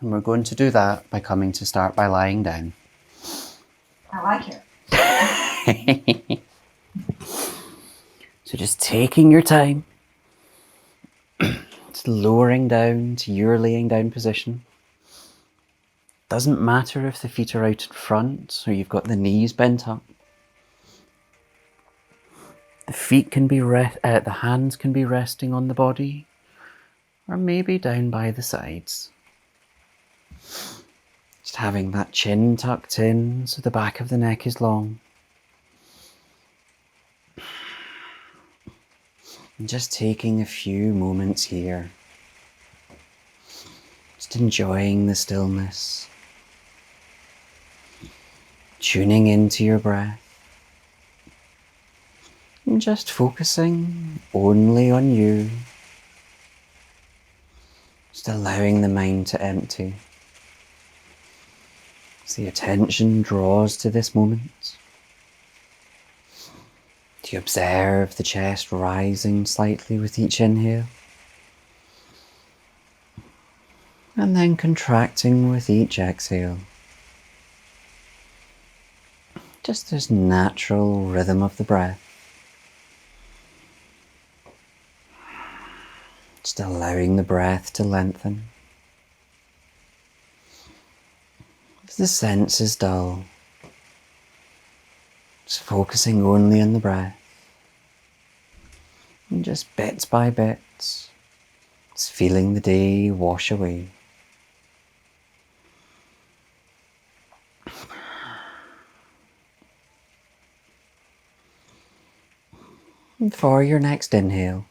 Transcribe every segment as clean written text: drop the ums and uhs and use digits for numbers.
And we're going to do that by coming to start by lying down. I like it. So just taking your time, just lowering down to your laying down position. Doesn't matter if the feet are out in front or you've got the knees bent up. The feet can be the hands can be resting on the body, or maybe down by the sides. Just having that chin tucked in so the back of the neck is long. And just taking a few moments here. Just enjoying the stillness. Tuning into your breath. And just focusing only on you. Just allowing the mind to empty. As the attention draws to this moment. Do you observe the chest rising slightly with each inhale? And then contracting with each exhale. Just this natural rhythm of the breath. Just allowing the breath to lengthen. As the sense is dull, just focusing only on the breath. And just bits by bits, just feeling the day wash away. And for your next inhale,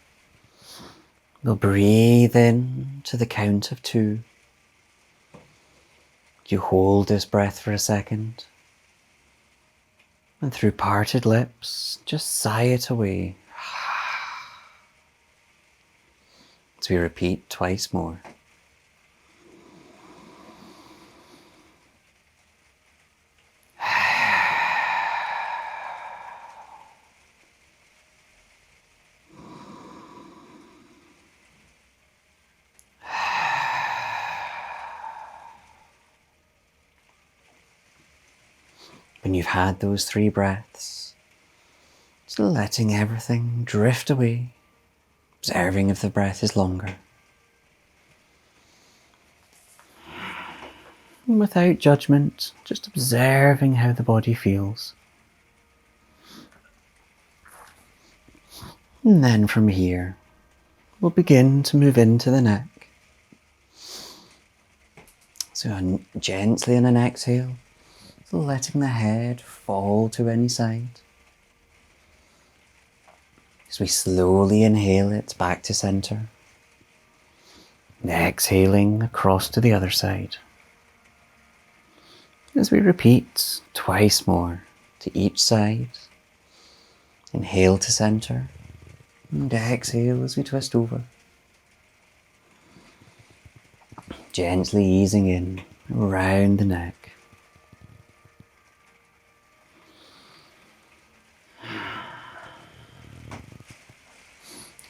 we'll breathe in to the count of 2. You hold this breath for a second, and through parted lips, just sigh it away. As we repeat twice more. When you've had those 3 breaths, just letting everything drift away, observing if the breath is longer. And without judgment, just observing how the body feels. And then from here, we'll begin to move into the neck. So gently on an exhale, letting the head fall to any side. As we slowly inhale it back to center. And exhaling across to the other side. As we repeat twice more to each side. Inhale to center. And exhale as we twist over. Gently easing in around the neck.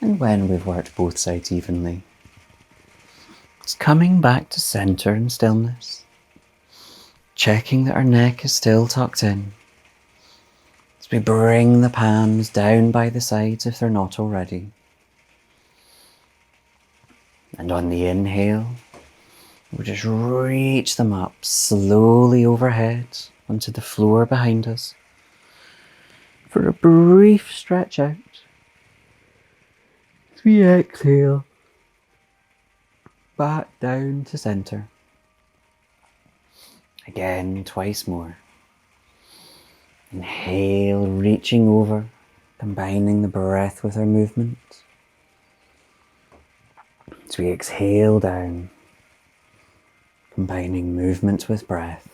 And when we've worked both sides evenly, it's coming back to center and stillness. Checking that our neck is still tucked in. As we bring the palms down by the sides if they're not already. And on the inhale, we'll just reach them up slowly overhead onto the floor behind us for a brief stretch out. As we exhale, back down to center. Again, twice more. Inhale, reaching over, combining the breath with our movement. As we exhale down, combining movement with breath.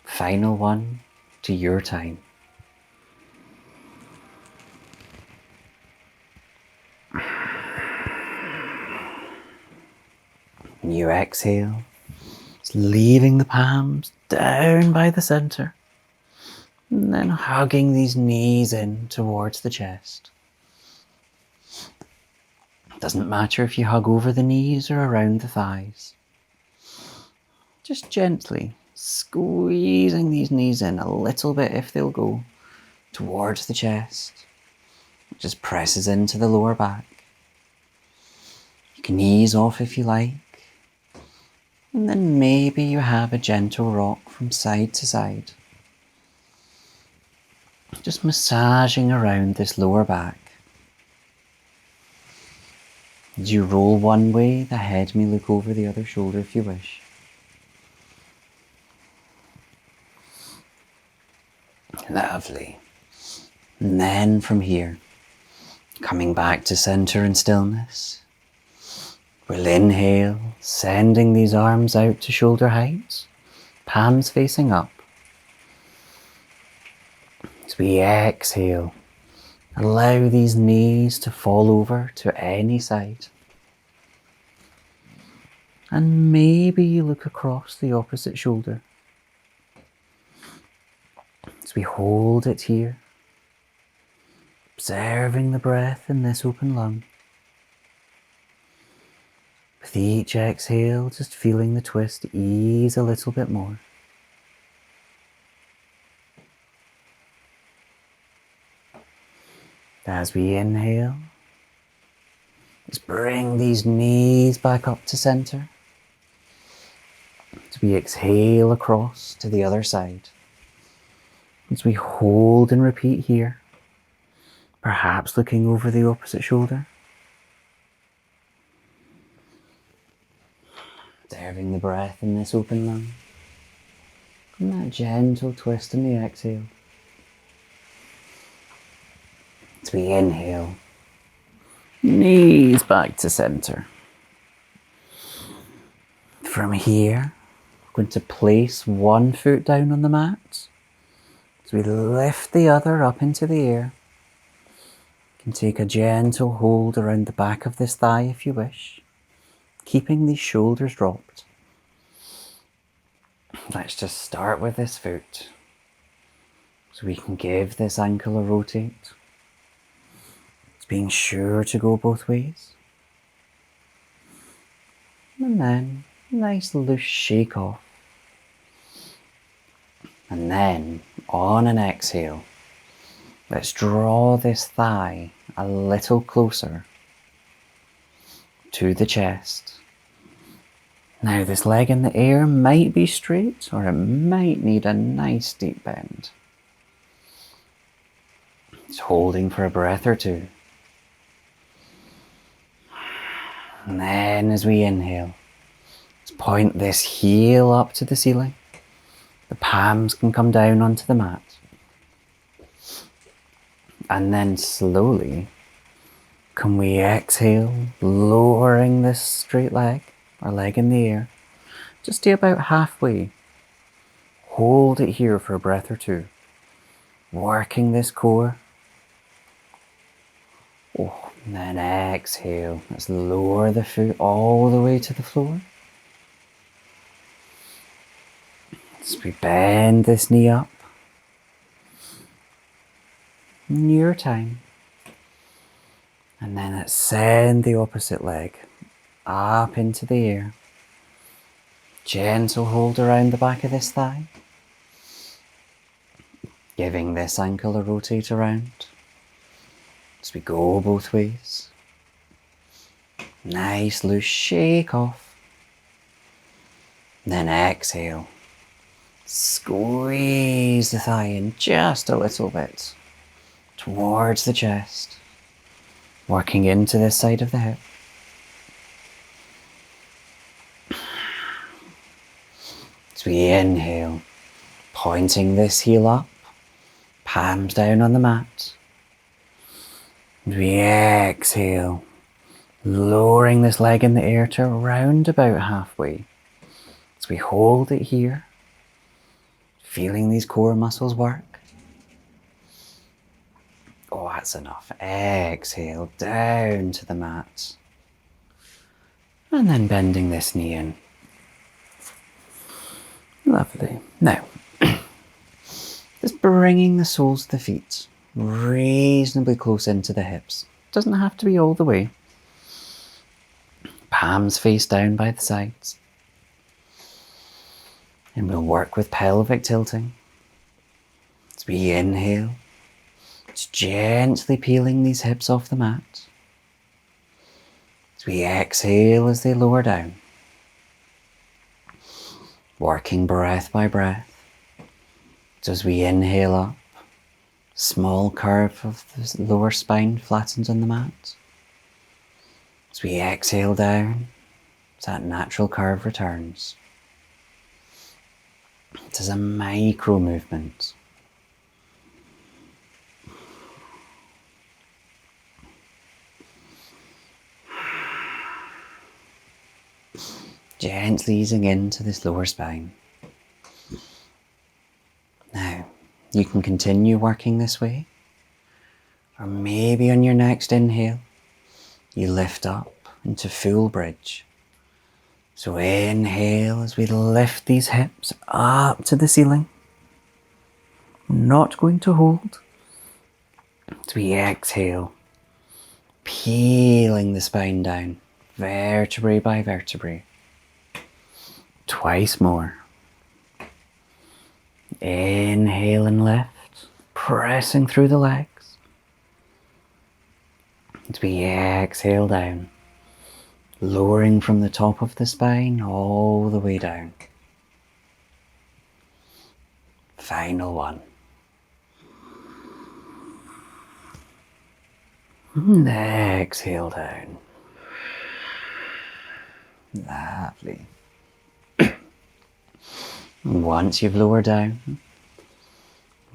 Final one to your time. When you exhale, just leaving the palms down by the center. And then hugging these knees in towards the chest. Doesn't matter if you hug over the knees or around the thighs. Just gently squeezing these knees in a little bit if they'll go towards the chest. It just presses into the lower back. You can ease off if you like. And then maybe you have a gentle rock from side to side. Just massaging around this lower back. As you roll one way, the head may look over the other shoulder if you wish. Lovely. And then from here, coming back to center and stillness, we'll inhale, sending these arms out to shoulder height, palms facing up. As we exhale, allow these knees to fall over to any side. And maybe you look across the opposite shoulder. As we hold it here, observing the breath in this open lung. With each exhale, just feeling the twist ease a little bit more. As we inhale, let's bring these knees back up to center. As we exhale across to the other side. As we hold and repeat here, perhaps looking over the opposite shoulder. Observing the breath in this open lung. And that gentle twist in the exhale. As we inhale, knees back to center. From here, we're going to place one foot down on the mat. As we lift the other up into the air. You can take a gentle hold around the back of this thigh if you wish, keeping these shoulders dropped. Let's just start with this foot. So we can give this ankle a rotate. Being sure to go both ways. And then, nice loose shake off. And then, on an exhale, let's draw this thigh a little closer to the chest. Now, this leg in the air might be straight, or it might need a nice deep bend. Just holding for a breath or two. And then as we inhale, let's point this heel up to the ceiling. The palms can come down onto the mat. And then slowly, can we exhale, lowering this straight leg, or leg in the air, just to about halfway. Hold it here for a breath or two. Working this core. Oh, and then exhale. Let's lower the foot all the way to the floor. As we bend this knee up. In your time. And then let's send the opposite leg up into the air. Gentle hold around the back of this thigh. Giving this ankle a rotate around. As we go both ways. Nice loose shake off. Then exhale. Squeeze the thigh in just a little bit towards the chest. Working into this side of the hip. As we inhale, pointing this heel up, palms down on the mat. As we exhale, lowering this leg in the air to around about halfway. As we hold it here, feeling these core muscles work. Oh, that's enough. Exhale down to the mat. And then bending this knee in. Lovely. Now, just bringing the soles of the feet reasonably close into the hips. Doesn't have to be all the way. palms face down by the sides. And we'll work with pelvic tilting. As we inhale, just gently peeling these hips off the mat. As we exhale as they lower down. Working breath by breath. So as we inhale up, small curve of the lower spine flattens on the mat. As we exhale down, that natural curve returns. It is a micro movement. Gently easing into this lower spine. Now, you can continue working this way, or maybe on your next inhale, you lift up into full bridge. So inhale as we lift these hips up to the ceiling. Not going to hold. As we exhale, peeling the spine down, vertebrae by vertebrae. Twice more. Inhale and lift, pressing through the legs. As we exhale down, lowering from the top of the spine all the way down. Final one. And exhale down. Lovely. Once you've lowered down,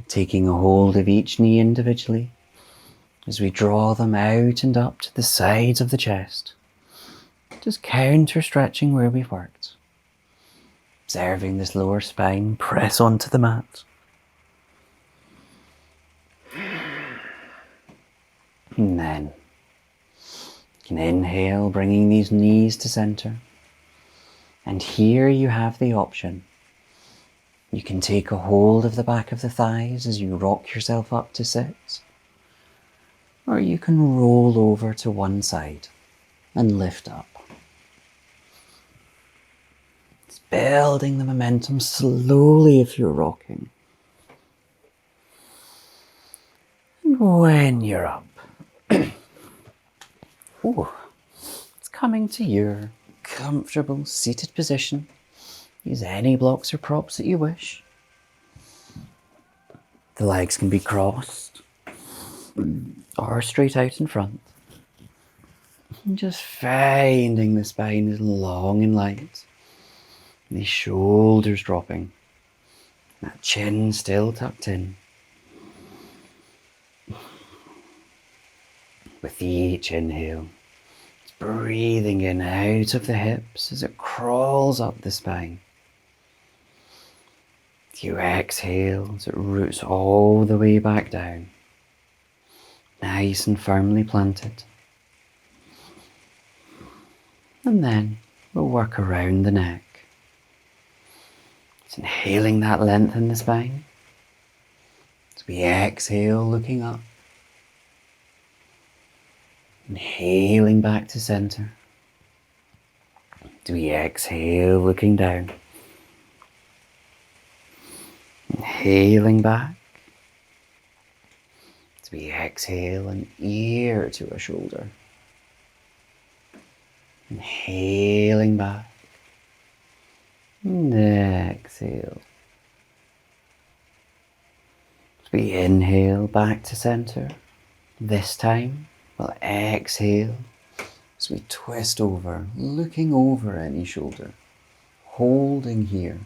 taking a hold of each knee individually as we draw them out and up to the sides of the chest. Just counter stretching where we've worked. Observing this lower spine press onto the mat. And then you can inhale, bringing these knees to center. And here you have the option. You can take a hold of the back of the thighs as you rock yourself up to sit. Or you can roll over to one side and lift up. It's building the momentum slowly if you're rocking. And when you're up, it's coming to your comfortable seated position. Use any blocks or props that you wish. The legs can be crossed or straight out in front. And just finding the spine is long and light. And the shoulders dropping. That chin still tucked in. With each inhale, it's breathing in out of the hips as it crawls up the spine. You exhale as it roots all the way back down, nice and firmly planted. And then we'll work around the neck. Just inhaling that length in the spine. As we exhale, looking up. Inhaling back to center. As we exhale, looking down. Inhaling back. As we exhale, an ear to a shoulder. Inhaling back. And exhale. As we inhale back to center. This time, we'll exhale as we twist over, looking over any shoulder. Holding here.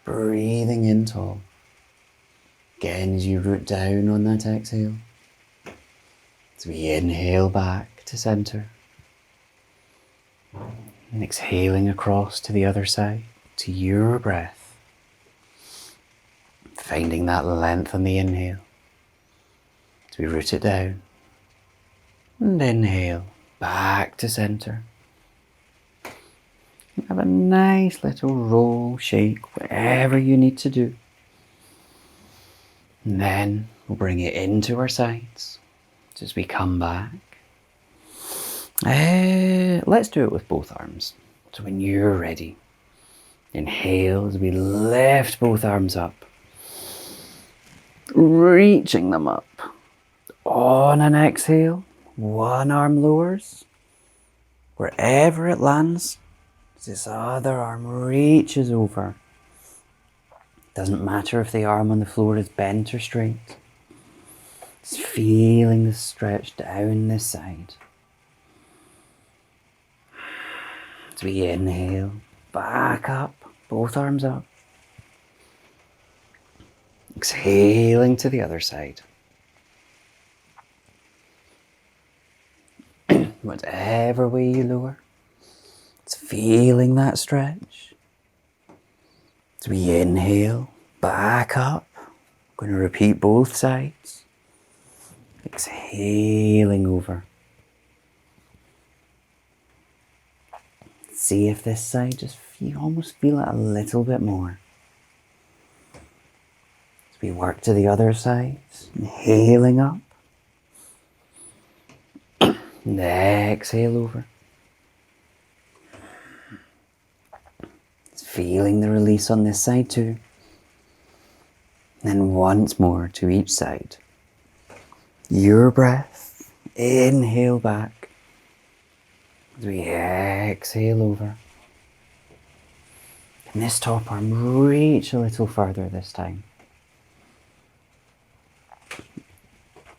Breathing in tall. Again, as you root down on that exhale. As we inhale back to center. And exhaling across to the other side, to your breath. Finding that length on the inhale. As we root it down. And inhale back to center. Have a nice little roll, shake, whatever you need to do. And then we'll bring it into our sides as we come back. Let's do it with both arms. So when you're ready, inhale as we lift both arms up, reaching them up. On an exhale, one arm lowers. Wherever it lands, this other arm reaches over. Doesn't matter if the arm on the floor is bent or straight. Just feeling the stretch down this side. As we inhale, back up, both arms up. Exhaling to the other side. Whatever way you lower, it's feeling that stretch. As we inhale, back up. Going to repeat both sides. Exhaling over. See if this side you almost feel it a little bit more. As we work to the other side, inhaling up. And exhale over. Just feeling the release on this side too. And then once more to each side. Your breath. Inhale back. As we exhale over. And this top arm reach a little further this time.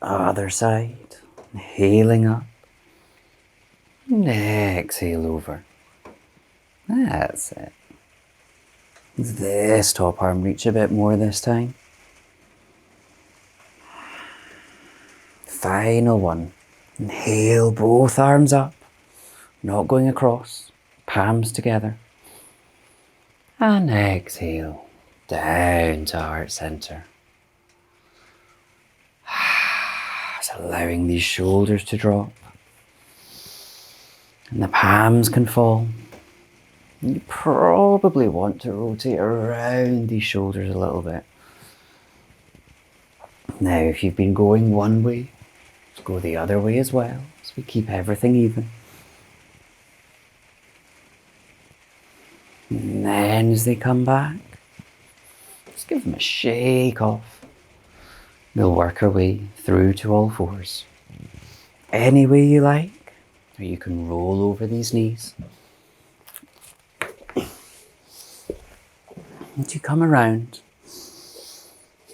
Other side. Inhaling up. And exhale over. That's it. This top arm reach a bit more this time. Final one. Inhale both arms up. Not going across. Palms together. And exhale down to heart center. Just allowing these shoulders to drop. And the palms can fall. You probably want to rotate around these shoulders a little bit. Now, if you've been going one way, let's go the other way as well, so we keep everything even. And then as they come back, just give them a shake off. We'll work our way through to all fours. Any way you like. Or you can roll over these knees. And you come around.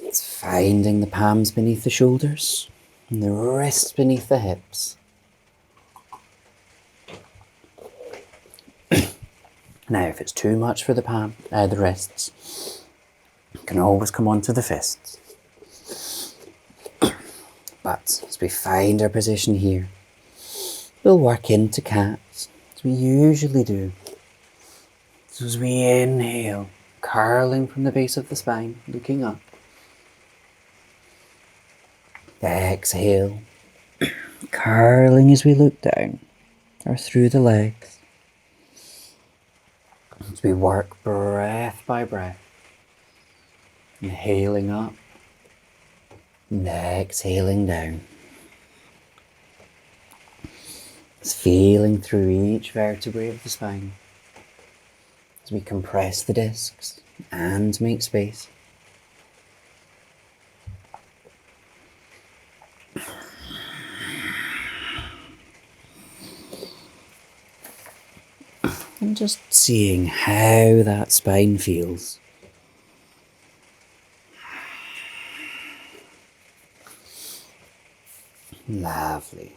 It's finding the palms beneath the shoulders and the wrists beneath the hips. Now, if it's too much for the wrists, you can always come onto the fists. But as we find our position here, we'll work into cats, as we usually do. So as we inhale, curling from the base of the spine, looking up. Exhale, curling as we look down, or through the legs. As we work breath by breath, inhaling up, and exhaling down. It's feeling through each vertebrae of the spine as we compress the discs and make space. And just seeing how that spine feels. Lovely.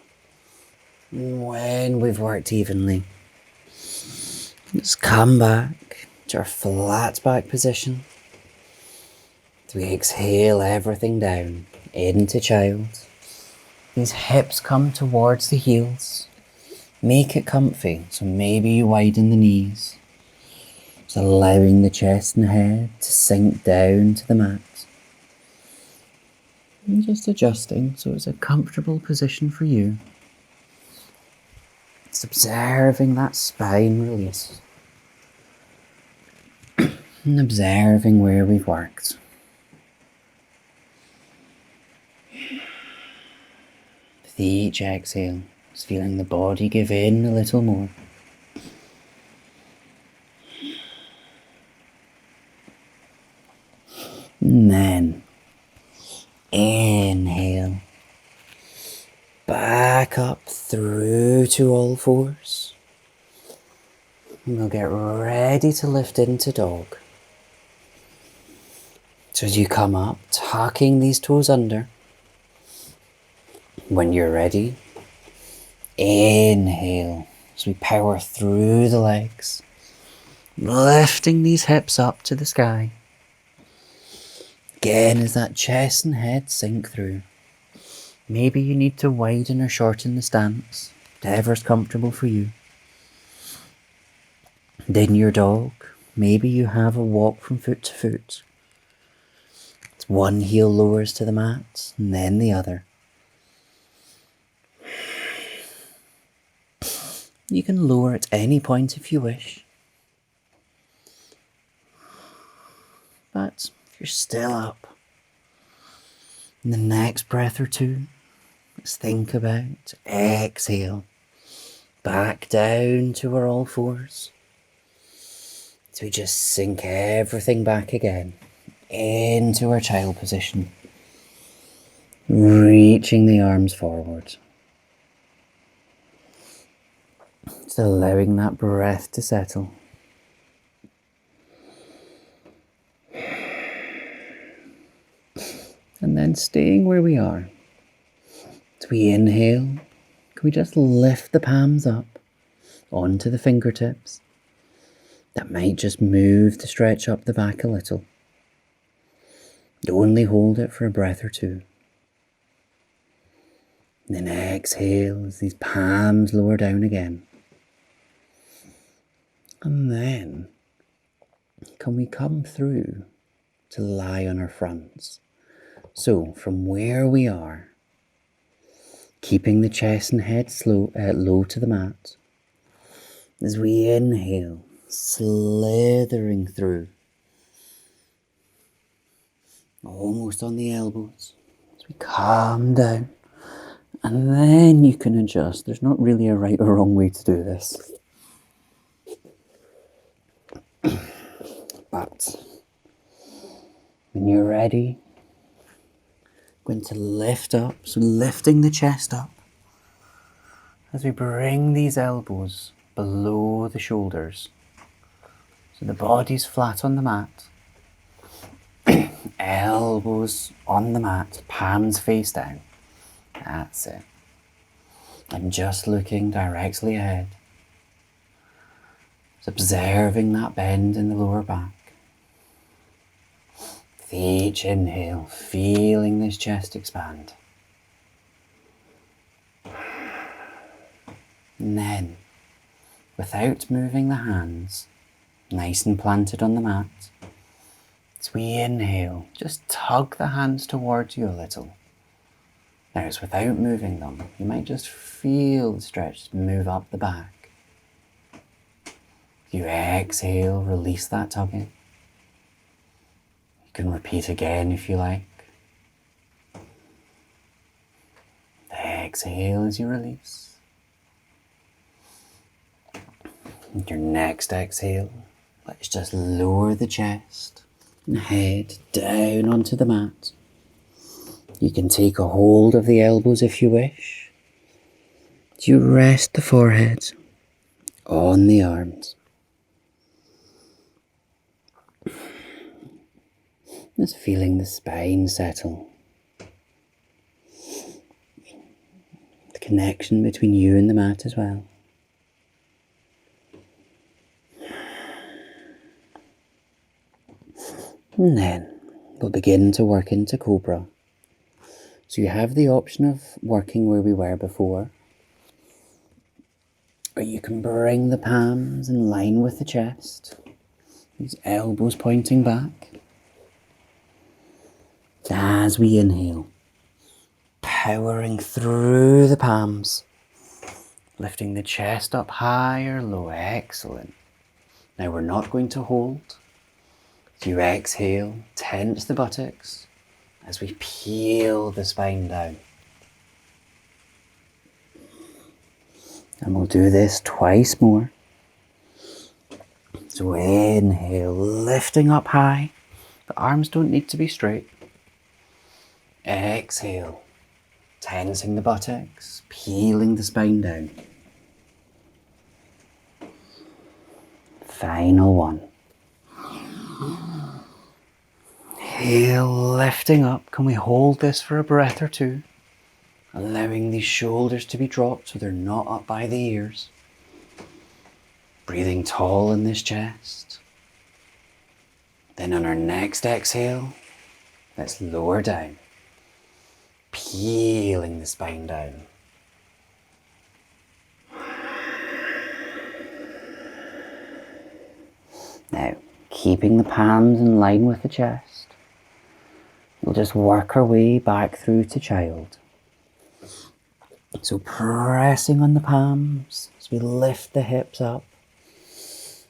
When we've worked evenly, just come back to our flat back position. So we exhale everything down into child. These hips come towards the heels. Make it comfy, so maybe you widen the knees. Just allowing the chest and head to sink down to the mat. And just adjusting so it's a comfortable position for you. Just observing that spine release. And observing where we've worked. With each exhale, Just feeling the body give in a little more. And then inhale. Back up through to all fours. And we'll get ready to lift into dog. So as you come up, tucking these toes under. When you're ready, inhale as we power through the legs, lifting these hips up to the sky. Again, as that chest and head sink through. Maybe you need to widen or shorten the stance, whatever's comfortable for you. And in your dog, maybe you have a walk from foot to foot. It's one heel lowers to the mat, and then the other. You can lower at any point if you wish. But if you're still up, in the next breath or two, let's think about exhale. Back down to our all fours. So we just sink everything back again into our child position. Reaching the arms forward. Just allowing that breath to settle. And then staying where we are. As we inhale, can we just lift the palms up onto the fingertips? That might just move to stretch up the back a little. Only hold it for a breath or two. And then exhale as these palms lower down again. And then, can we come through to lie on our fronts? So, from where we are, keeping the chest and head low to the mat, as we inhale, slithering through, almost on the elbows, as we come down, and then you can adjust. There's not really a right or wrong way to do this. But when you're ready, going to lift up, so lifting the chest up as we bring these elbows below the shoulders. So the body's flat on the mat, elbows on the mat, palms face down. That's it. And just looking directly ahead. Just observing that bend in the lower back. With each inhale, feeling this chest expand. And then, without moving the hands, nice and planted on the mat, as we inhale, just tug the hands towards you a little. Now, it's without moving them. You might just feel the stretch move up the back. If you exhale, release that tugging. You can repeat again if you like. Exhale as you release. And your next exhale, let's just lower the chest and head down onto the mat. You can take a hold of the elbows if you wish. You rest the forehead on the arms. Just feeling the spine settle. The connection between you and the mat as well. And then we'll begin to work into Cobra. So you have the option of working where we were before, or you can bring the palms in line with the chest, these elbows pointing back. As we inhale, powering through the palms, lifting the chest up high or low. Excellent. Now we're not going to hold. As you exhale, tense the buttocks as we peel the spine down. And we'll do this twice more. So inhale, lifting up high. The arms don't need to be straight. Exhale, tensing the buttocks, peeling the spine down. Final one. Inhale, lifting up. Can we hold this for a breath or two? Allowing these shoulders to be dropped so they're not up by the ears. Breathing tall in this chest. Then on our next exhale, let's lower down. Peeling the spine down. Now, keeping the palms in line with the chest, we'll just work our way back through to child. So pressing on the palms as we lift the hips up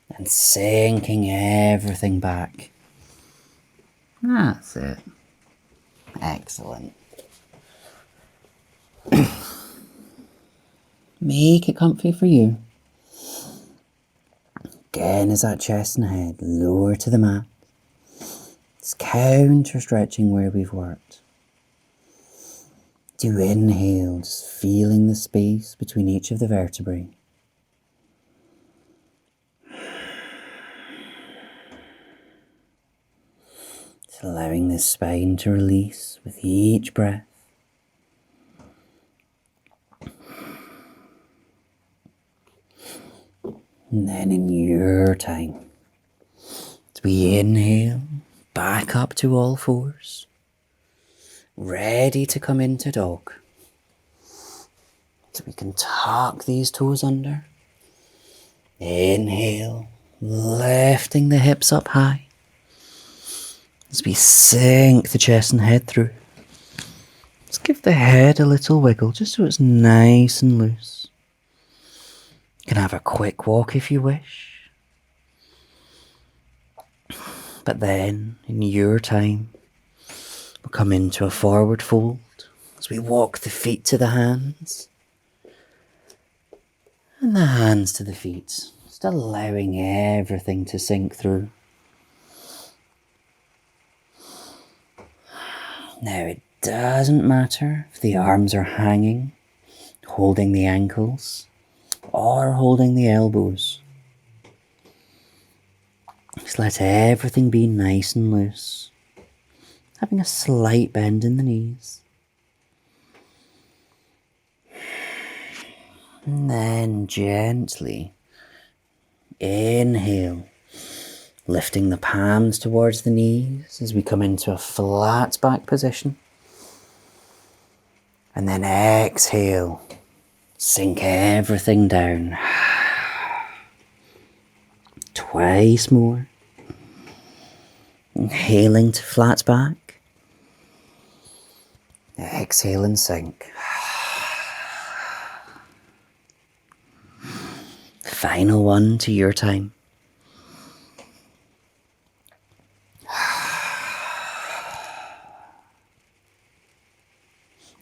and sinking everything back. That's it. Excellent. Make it comfy for you. Again, as that chest and head lower to the mat. It's counter stretching where we've worked. Do inhale, just feeling the space between each of the vertebrae. Just allowing the spine to release with each breath. And then in your time, as we inhale, back up to all fours, ready to come into dog. So we can tuck these toes under. Inhale, lifting the hips up high. As we sink the chest and head through. Let's give the head a little wiggle just so it's nice and loose. You can have a quick walk if you wish. But then, in your time, we'll come into a forward fold as we walk the feet to the hands. And the hands to the feet. Just allowing everything to sink through. Now it doesn't matter if the arms are hanging, holding the ankles, or holding the elbows. Just let everything be nice and loose. Having a slight bend in the knees. And then gently inhale, lifting the palms towards the knees as we come into a flat back position. And then exhale, sink everything down. Twice more. Inhaling to flat back. Exhale and sink. Final one to your time.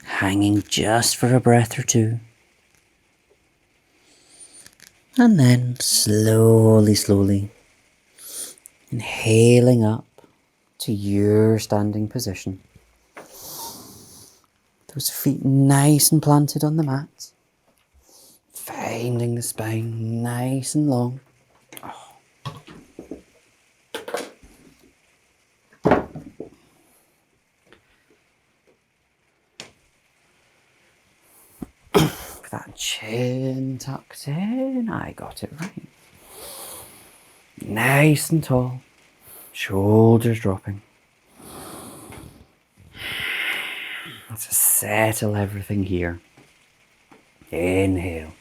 Hanging just for a breath or two. And then slowly, inhaling up to your standing position. Those feet nice and planted on the mat. Finding the spine nice and long. That chin tucked in, I got it right. Nice and tall, shoulders dropping. Let's settle everything here. Inhale,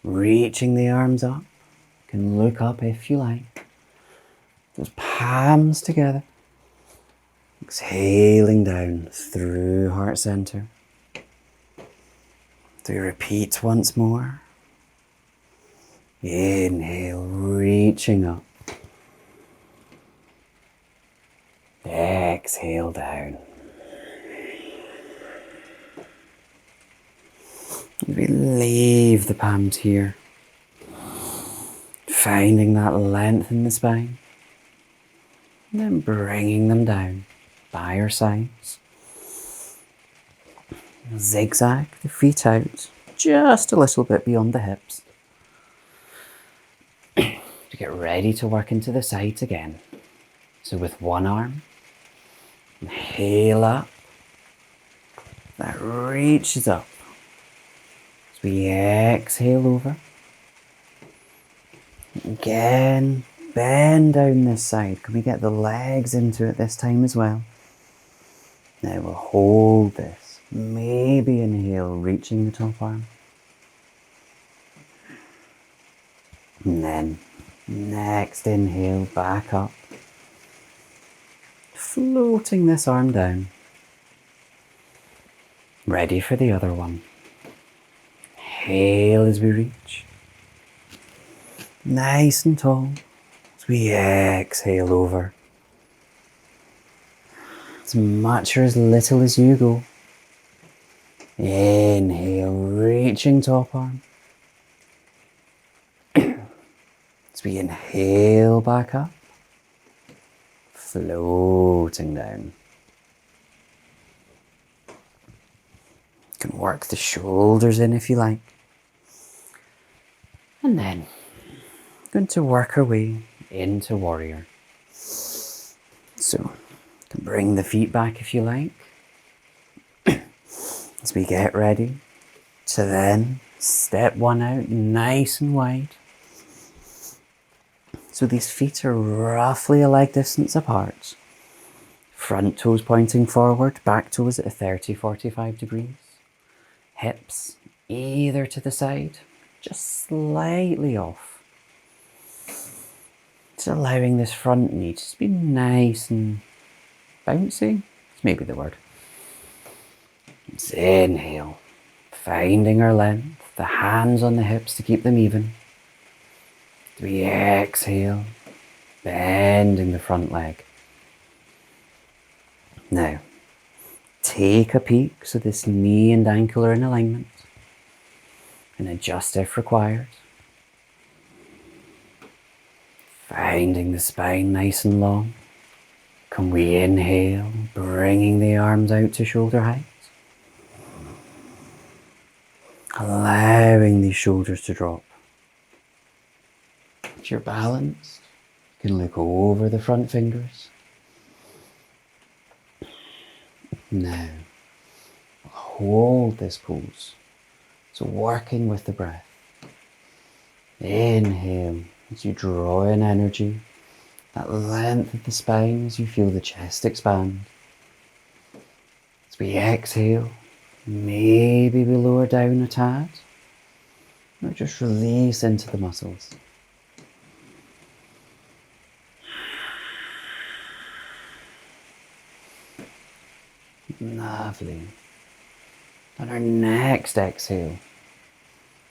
reaching the arms up. You can look up if you like. Those palms together. Exhaling down through heart center. Do you repeat once more? Inhale, reaching up. Exhale down. We leave the palms here, finding that length in the spine, and then bringing them down by our sides. Zigzag the feet out just a little bit beyond the hips to get ready to work into the sides again. So with one arm, inhale up, that reaches up. As we exhale over, again, bend down this side. Can we get the legs into it this time as well? Now we'll hold this. Maybe inhale, reaching the top arm. And then next inhale, back up. Floating this arm down. Ready for the other one. Inhale as we reach. Nice and tall. As we exhale over. As much or as little as you go. Inhale, reaching top arm. As we inhale back up. Floating down. You can work the shoulders in if you like. And then, going to work our way into warrior. So, you can bring the feet back if you like. As we get ready to then step one out nice and wide. So these feet are roughly a leg distance apart. Front toes pointing forward, back toes at a 30-45 degrees. Hips either to the side, just slightly off. Just allowing this front knee to be nice and bouncy. It's maybe the word. Let's inhale, finding our length, the hands on the hips to keep them even. We exhale, bending the front leg. Now, take a peek so this knee and ankle are in alignment, and adjust if required. Finding the spine nice and long. Can we inhale, bringing the arms out to shoulder height? Allowing these shoulders to drop. If you're balanced, you can look over the front fingers. Now, hold this pose. So working with the breath. Inhale as you draw in energy. That length of the spine as you feel the chest expand. As we exhale, maybe we lower down a tad. Or just release into the muscles. Lovely. On our next exhale,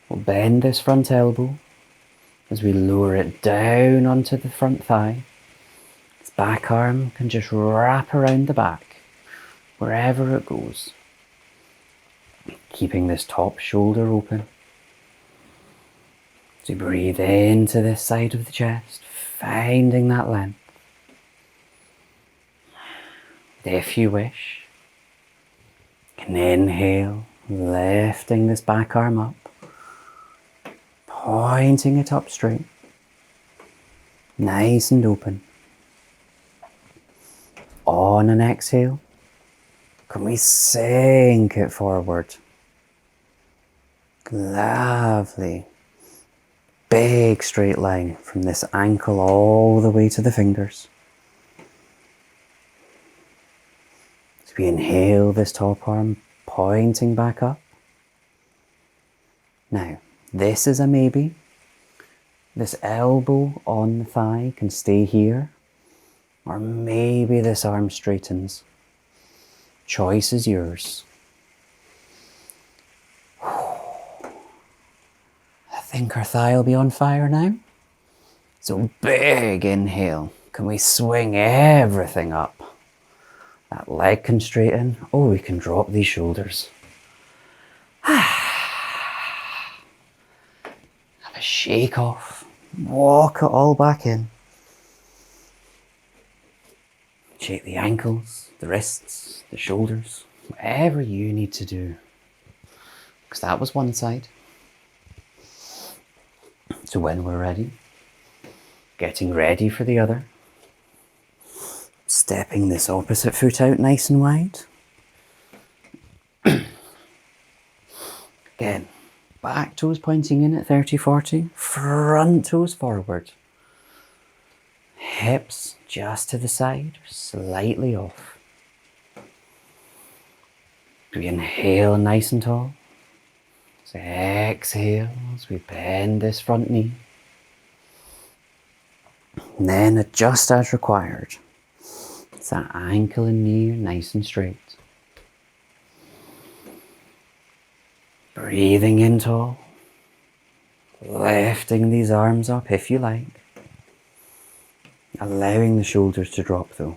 we'll bend this front elbow as we lower it down onto the front thigh. This back arm can just wrap around the back, wherever it goes. Keeping this top shoulder open. As we breathe into this side of the chest, finding that length. If you wish, you can inhale, lifting this back arm up, pointing it up straight, nice and open. On an exhale, can we sink it forward? Lovely. Big straight line from this ankle all the way to the fingers. As we inhale, this top arm pointing back up. Now, this is a maybe. This elbow on the thigh can stay here, or maybe this arm straightens. Choice is yours. I think our thigh will be on fire now. So big inhale. Can we swing everything up? That leg can straighten. Oh, we can drop these shoulders. shake off, walk it all back in. Shake the ankles, the wrists, the shoulders, whatever you need to do. Because that was one side. So when we're ready, getting ready for the other. Stepping this opposite foot out nice and wide. Again, back toes pointing in at 30-40, front toes forward. Hips just to the side, slightly off. We inhale nice and tall. So exhale as we bend this front knee. And then adjust as required. So that ankle and knee are nice and straight. Breathing in tall. Lifting these arms up if you like. Allowing the shoulders to drop though.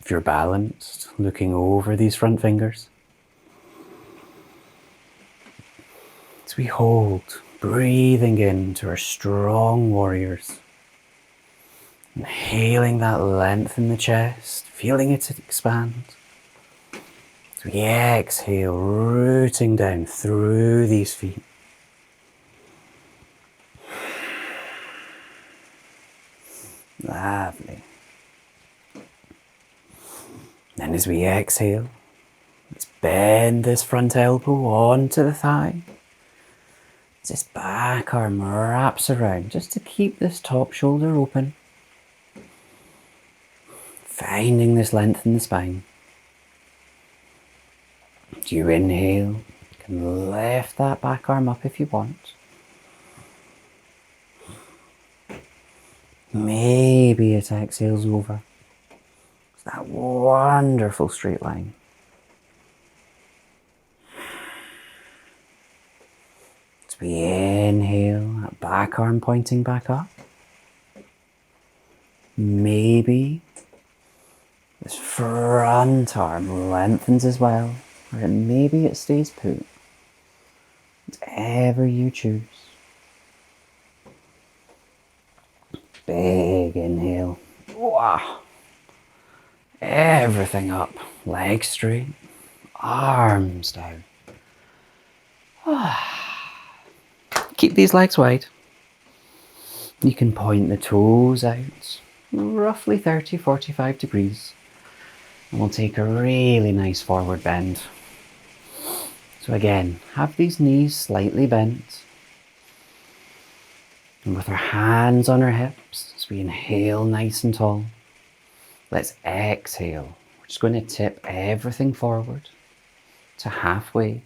If you're balanced, looking over these front fingers. As we hold, breathing into our strong warriors. Inhaling that length in the chest, feeling it expand. As we exhale, rooting down through these feet. Lovely. Then as we exhale, let's bend this front elbow onto the thigh. This back arm wraps around just to keep this top shoulder open. Finding this length in the spine. As you inhale, you can lift that back arm up if you want. Maybe it exhales over. It's that wonderful straight line. As we inhale, that back arm pointing back up. Maybe this front arm lengthens as well, or maybe it stays put. Whatever you choose. Big inhale. Wow. Everything up. Legs straight. Arms down. Keep these legs wide. You can point the toes out. Roughly 30-45 degrees. And we'll take a really nice forward bend. So again, have these knees slightly bent. And with our hands on our hips, as we inhale nice and tall, let's exhale. We're just going to tip everything forward to halfway.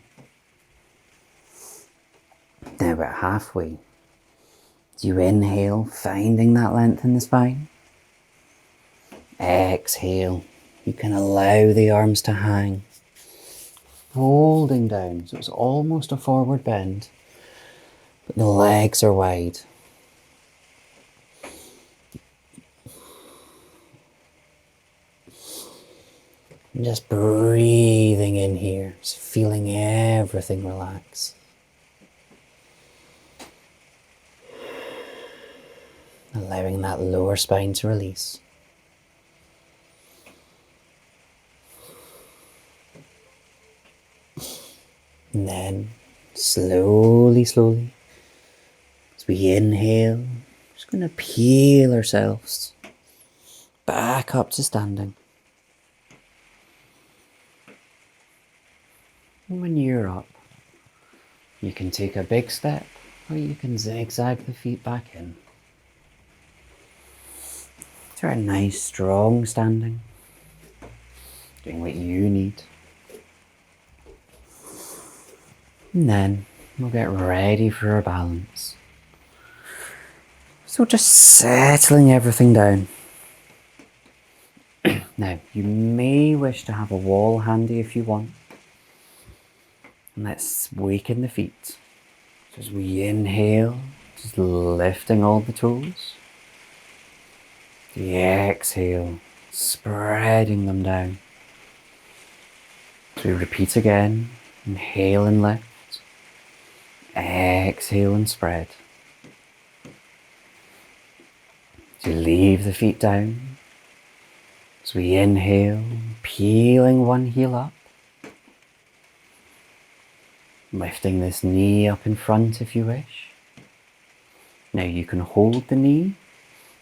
Now about halfway. As you inhale, finding that length in the spine. Exhale. You can allow the arms to hang. Folding down, so it's almost a forward bend, but the legs are wide. And just breathing in here, just feeling everything relax. Allowing that lower spine to release. And then slowly, as we inhale, just going to peel ourselves back up to standing. And when you're up, you can take a big step or you can zigzag the feet back in. To a nice strong standing, doing what you need. And then we'll get ready for our balance. So just settling everything down. Now, you may wish to have a wall handy if you want. And let's waken the feet. So as we inhale, just lifting all the toes. The exhale, spreading them down. So we repeat again. Inhale and lift. Exhale and spread. As you leave the feet down, as we inhale, peeling one heel up, lifting this knee up in front if you wish. Now you can hold the knee,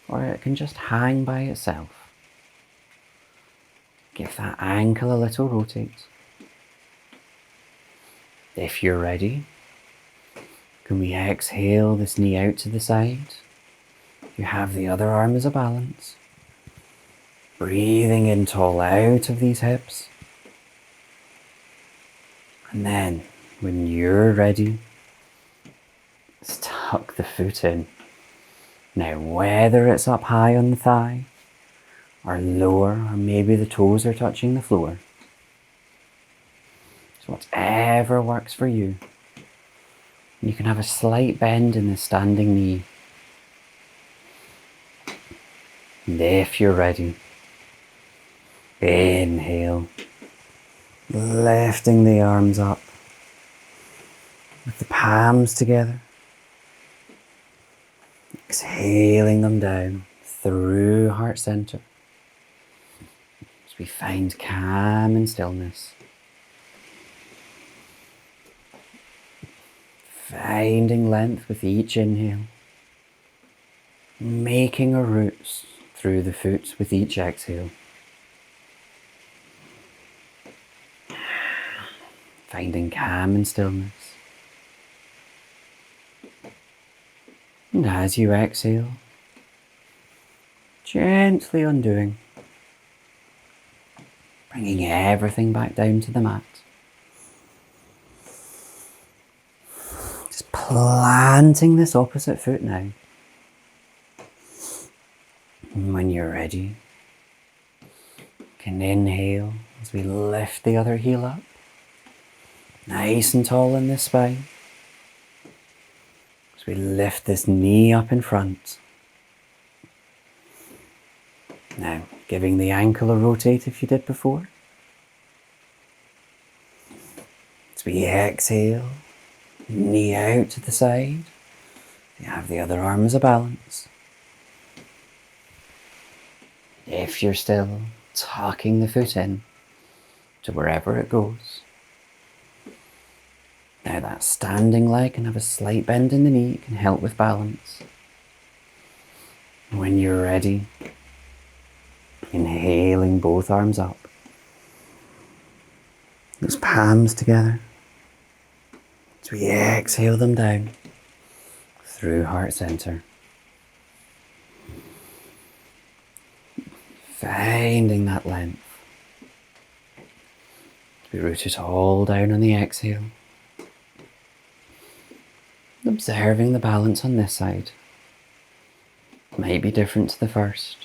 or it can just hang by itself. Give that ankle a little rotate. If you're ready, can we exhale this knee out to the side? You have the other arm as a balance. Breathing in tall out of these hips. And then, when you're ready, just tuck the foot in. Now, whether it's up high on the thigh, or lower, or maybe the toes are touching the floor. So whatever works for you. You can have a slight bend in the standing knee. And if you're ready, inhale, lifting the arms up with the palms together. Exhaling them down through heart center as we find calm and stillness. Finding length with each inhale, making our roots through the foot with each exhale. Finding calm and stillness. And as you exhale, gently undoing, bringing everything back down to the mat. Just planting this opposite foot now. And when you're ready, you can inhale as we lift the other heel up, nice and tall in the spine. As we lift this knee up in front. Now, giving the ankle a rotate if you did before. As we exhale, knee out to the side. You have the other arm as a balance. If you're still, tucking the foot in to wherever it goes. Now that standing leg can have a slight bend in the knee, it can help with balance. When you're ready, inhaling both arms up. Those palms together. As we exhale them down through heart center. Finding that length. We root it all down on the exhale. Observing the balance on this side. Might be different to the first.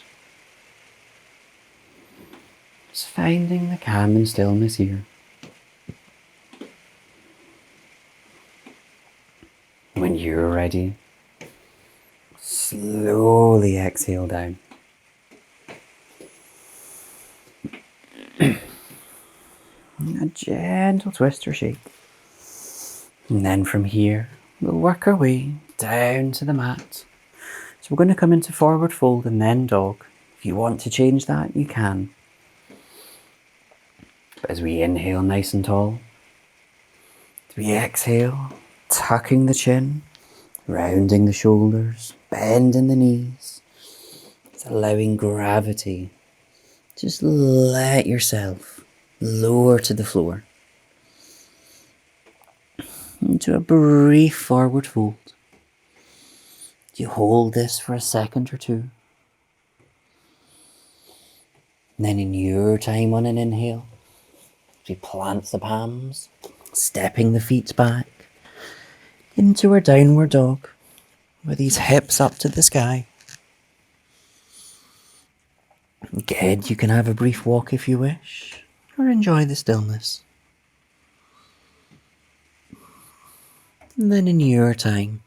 Just finding the calm and stillness here. When you're ready, slowly exhale down. A gentle twist or shake. And then from here, we'll work our way down to the mat. So we're going to come into forward fold and then dog. If you want to change that, you can. But as we inhale nice and tall, as we exhale, tucking the chin, rounding the shoulders, bending the knees. It's allowing gravity. Just let yourself lower to the floor. Into a brief forward fold. You hold this for a second or two. And then in your time on an inhale, we plant the palms, stepping the feet back into our downward dog with these hips up to the sky. Good, you can have a brief walk if you wish, or enjoy the stillness. And then in your time,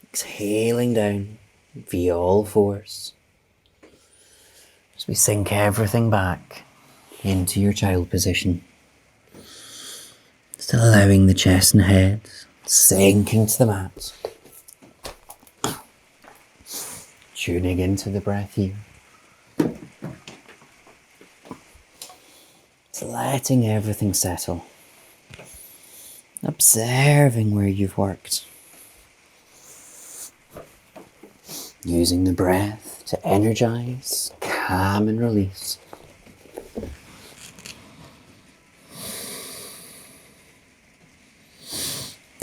exhaling down via all fours as we sink everything back into your child position. Just allowing the chest and head sinking to the mat. Tuning into the breath here. Just letting everything settle. Observing where you've worked. Using the breath to energize, calm and release.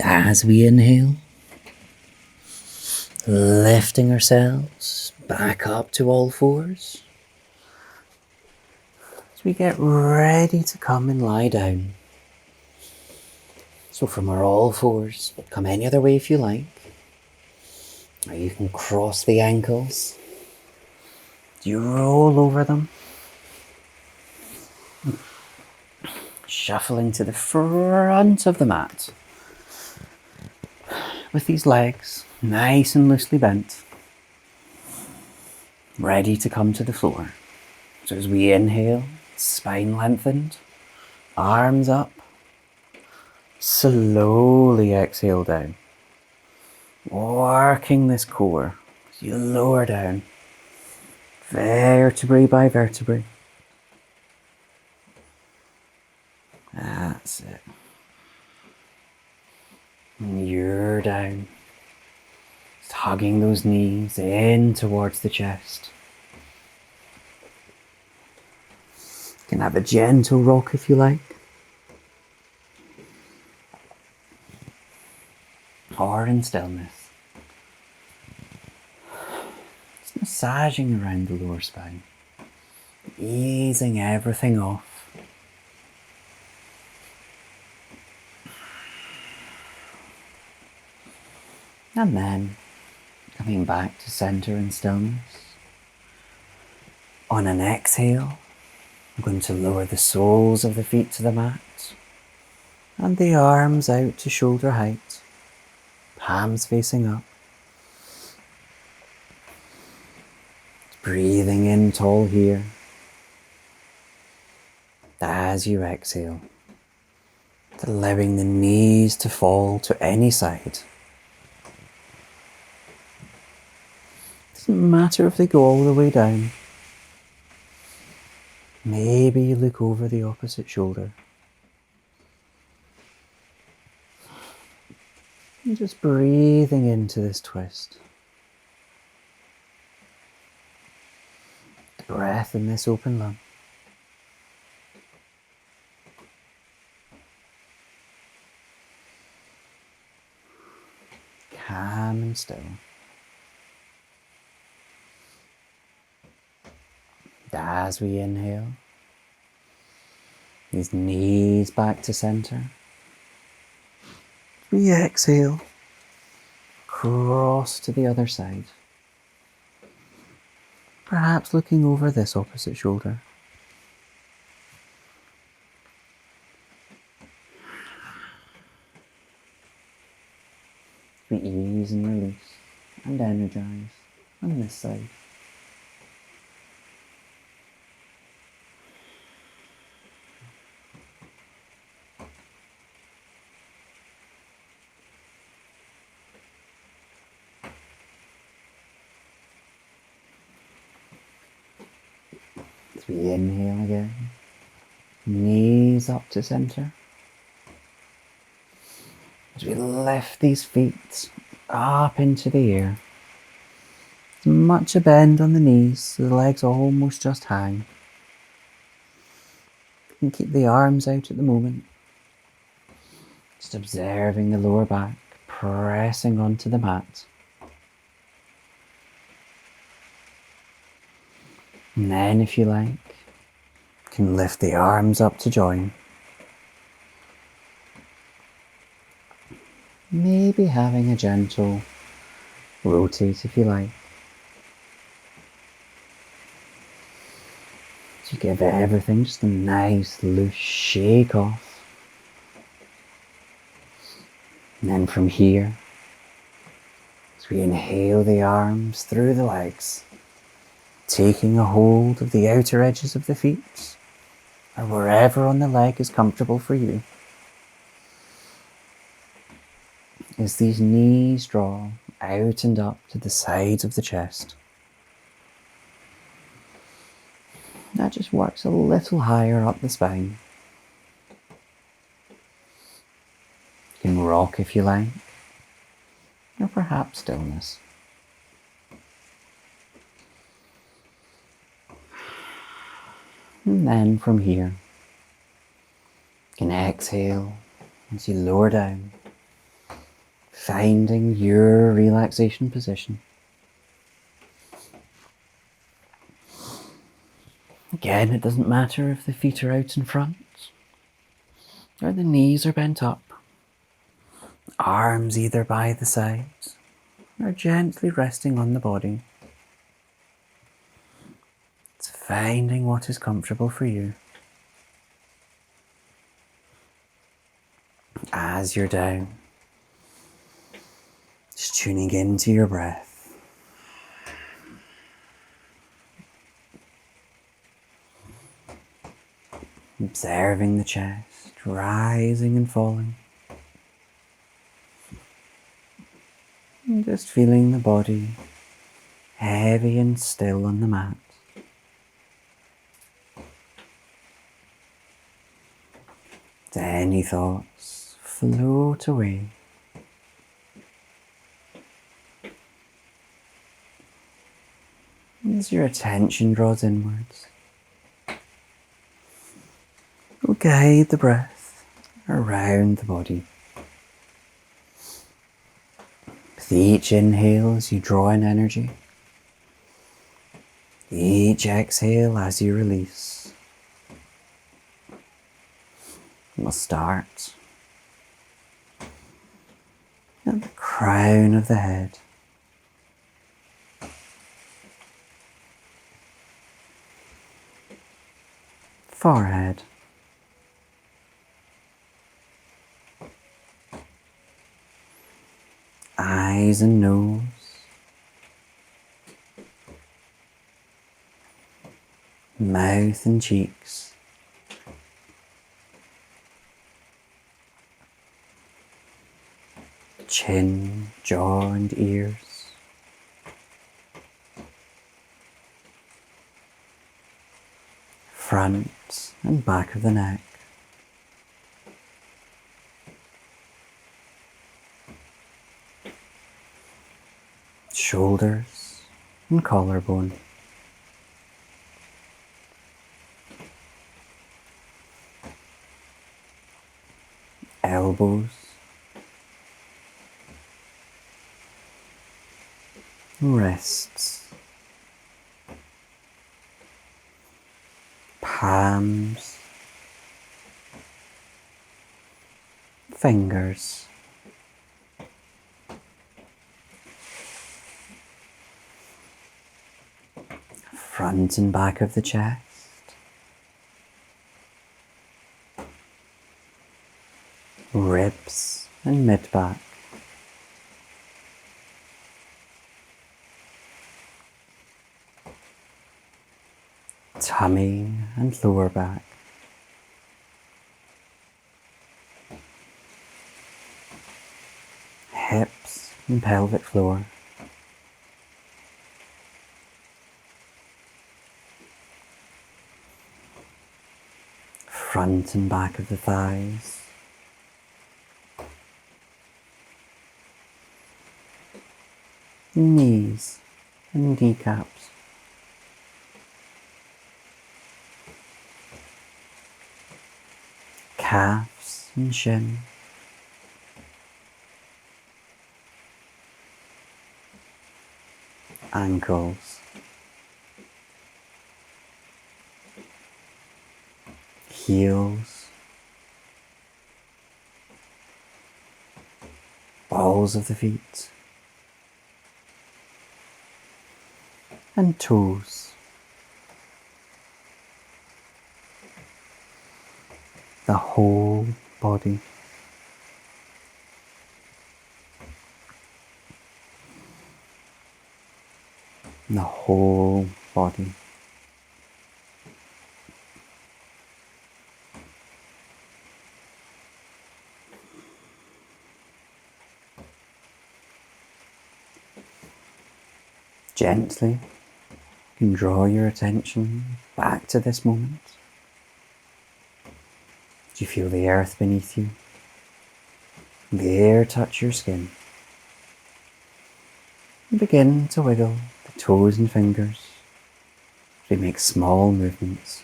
As we inhale, lifting ourselves back up to all fours. As we get ready to come and lie down. So from our all fours, come any other way if you like. Or you can cross the ankles. You roll over them. Shuffling to the front of the mat. With these legs nice and loosely bent. Ready to come to the floor. So as we inhale, spine lengthened, arms up. Slowly exhale down. Working this core as you lower down, vertebrae by vertebrae. That's it. And you're down. Just hugging those knees in towards the chest. You can have a gentle rock if you like. Or in stillness. Just massaging around the lower spine. Easing everything off. And then coming back to center and stillness. On an exhale, I'm going to lower the soles of the feet to the mat and the arms out to shoulder height, palms facing up. Breathing in tall here. As you exhale, allowing the knees to fall to any side. Doesn't matter if they go all the way down. Maybe you look over the opposite shoulder. And just breathing into this twist. The breath in this open lung. Calm and still. As we inhale, these knees back to center. We exhale, cross to the other side. Perhaps looking over this opposite shoulder. We ease and release and energize on this side. As we inhale again, knees up to center. As we lift these feet up into the air. Much a bend on the knees, so the legs almost just hang. You can keep the arms out at the moment. Just observing the lower back, pressing onto the mat. And then, if you like, you can lift the arms up to join. Maybe having a gentle rotate if you like. To give everything just a nice loose shake off. And then from here, as we inhale the arms through the legs, taking a hold of the outer edges of the feet, or wherever on the leg is comfortable for you. as these knees draw out and up to the sides of the chest. That just works a little higher up the spine. You can rock if you like, or perhaps stillness. And then from here, you can exhale as you lower down, finding your relaxation position. Again, it doesn't matter if the feet are out in front or the knees are bent up. Arms either by the sides or gently resting on the body. It's finding what is comfortable for you. As you're down, just tuning into your breath. Observing the chest rising and falling. And just feeling the body heavy and still on the mat. Any thoughts float away. As your attention draws inwards, we'll guide the breath around the body. With each inhale as you draw in energy, each exhale as you release. We'll start at the crown of the head. Forehead. Eyes and nose. Mouth and cheeks. Chin, jaw and ears. Front and back of the neck. Shoulders and collarbone. Elbows. Wrists. Palms. Fingers. Front and back of the chest. Ribs and mid-back. Tummy and lower back. Hips and pelvic floor. Front and back of the thighs. Knees and kneecaps. Calves and shin. Ankles. Heels. Balls of the feet. And toes. The whole body. The whole body. Gently, you can draw your attention back to this moment. Do you feel the earth beneath you? The air touch your skin. And begin to wiggle the toes and fingers as we make small movements.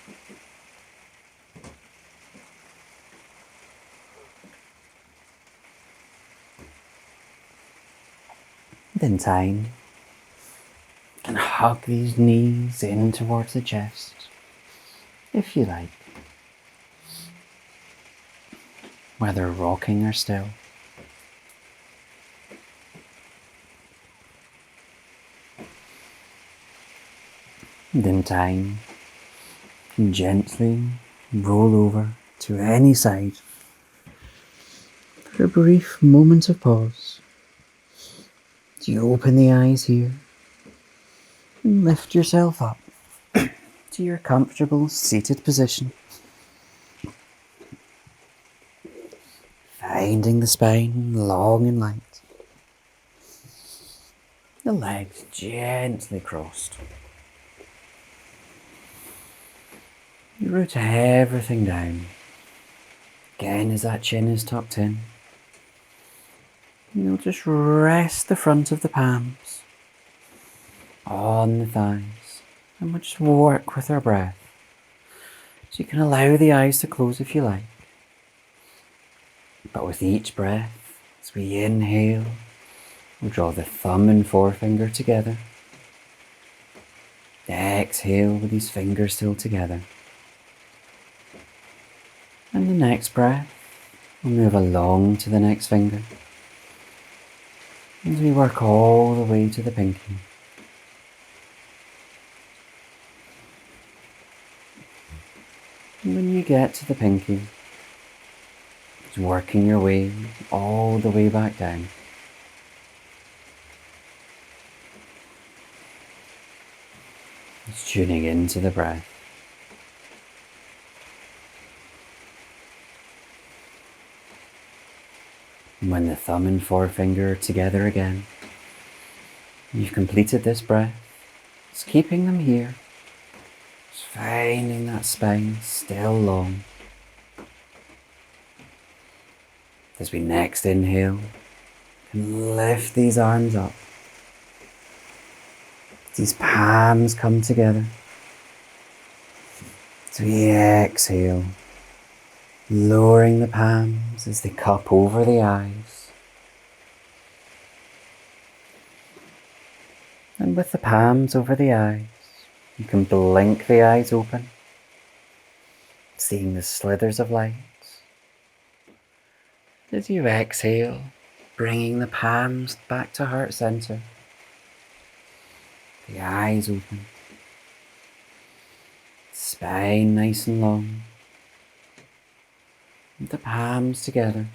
And in time, you can hug these knees in towards the chest, if you like, whether rocking or still. And in time, you can gently roll over to any side for a brief moment of pause. Do you open the eyes here and lift yourself up to your comfortable seated position, finding the spine long and light, the legs gently crossed. You root everything down. Again, as that chin is tucked in, you'll just rest the front of the palms on the thighs, and we'll just work with our breath. So you can allow the eyes to close if you like. But with each breath, as we inhale, we'll draw the thumb and forefinger together. Exhale with these fingers still together. And the next breath, we'll move along to the next finger as we work all the way to the pinky. And when you get to the pinky, it's working your way all the way back down. It's tuning into the breath. And when the thumb and forefinger are together again, you've completed this breath, just keeping them here, just finding that spine still long. As we next inhale, and lift these arms up. These palms come together. As we exhale, lowering the palms as they cup over the eyes. And with the palms over the eyes, you can blink the eyes open, seeing the slithers of light. As you exhale, bringing the palms back to heart center, the eyes open, spine nice and long, and the palms together.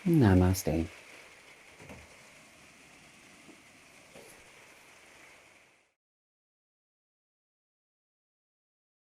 Namaste.